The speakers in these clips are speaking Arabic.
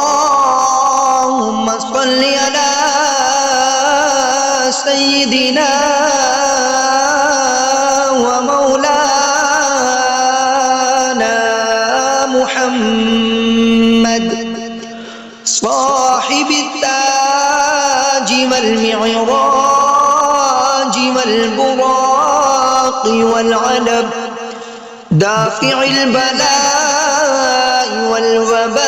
اللهم صل على سيدنا ومولانا محمد صاحب التاج والمعراج والبراق والعلم دافع البلاء والوباء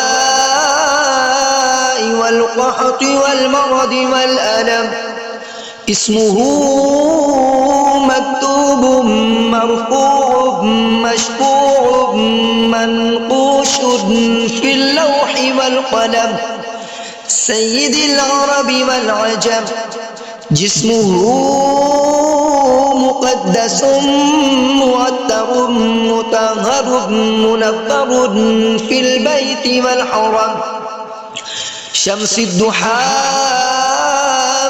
والقحط والمرض والألم اسمه مكتوب مرفوع مشفوع منقوش في اللوح والقلم سيد العرب والعجم جسمه مقدس معطر مطهر منفر في البيت والحرم شمس الضحى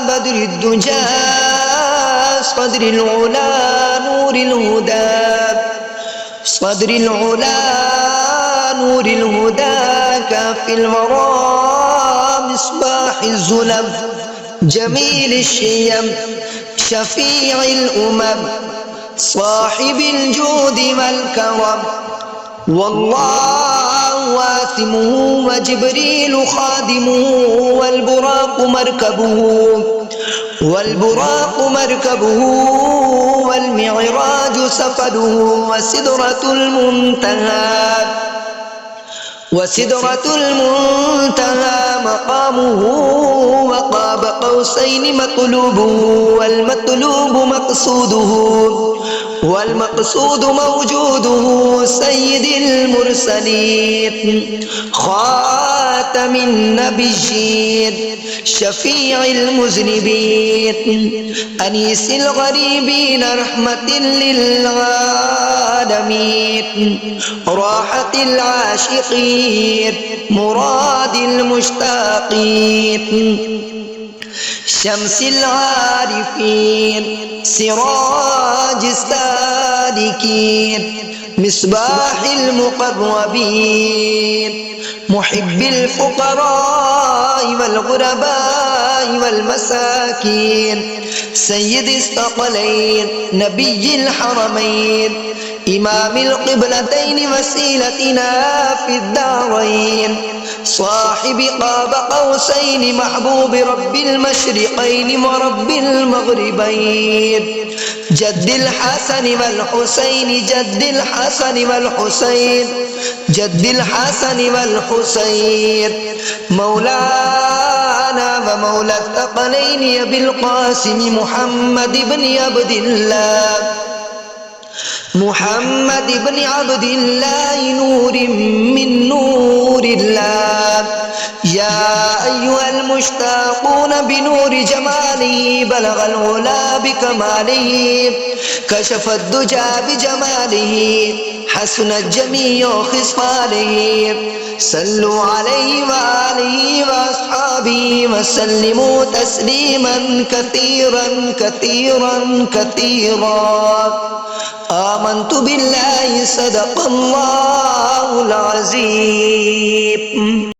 بدر الدجى صدر العلا نور الهدى صدر العلا نور الهدى كافي الورى مصباح الظلم جميل الشيم شفيع الأمم صاحب الجود والكرم والله واثمه وجبريل خادمه والبراق مركبه والمعراج سفده وسدرة المنتهى مقامه وقاب قوسين مطلوبه والمطلوب مقصوده والمقصود موجوده سيد المرسلين خاتم النبيين شفيع المذنبين أنيس الغريبين رحمة للعالمين راحة العاشقين مراد المشتاقين شمس العارفين سراج السالكين مصباح المقربين محب الفقراء والغرباء والمساكين سيد الثقلين نبي الحرمين إمام القبلتين وسيلتنا في الدارين صاحب قاب قوسين محبوب رب المشرقين ورب المغربين جد الحسن والحسين جد الحسن والحسين مولانا ومولى الثقلين أبي القاسم محمد بن عبد الله نور من نور الله يا أيها المشتاقون بنور جماله بلغ العلا بكماله كشف الدجى بجماله حسنت جميع خصاله صلوا عليه وآله وأصحابه وسلموا تسليما كثيرا كثيرا كثيرا آمنت بالله صدق الله العظيم.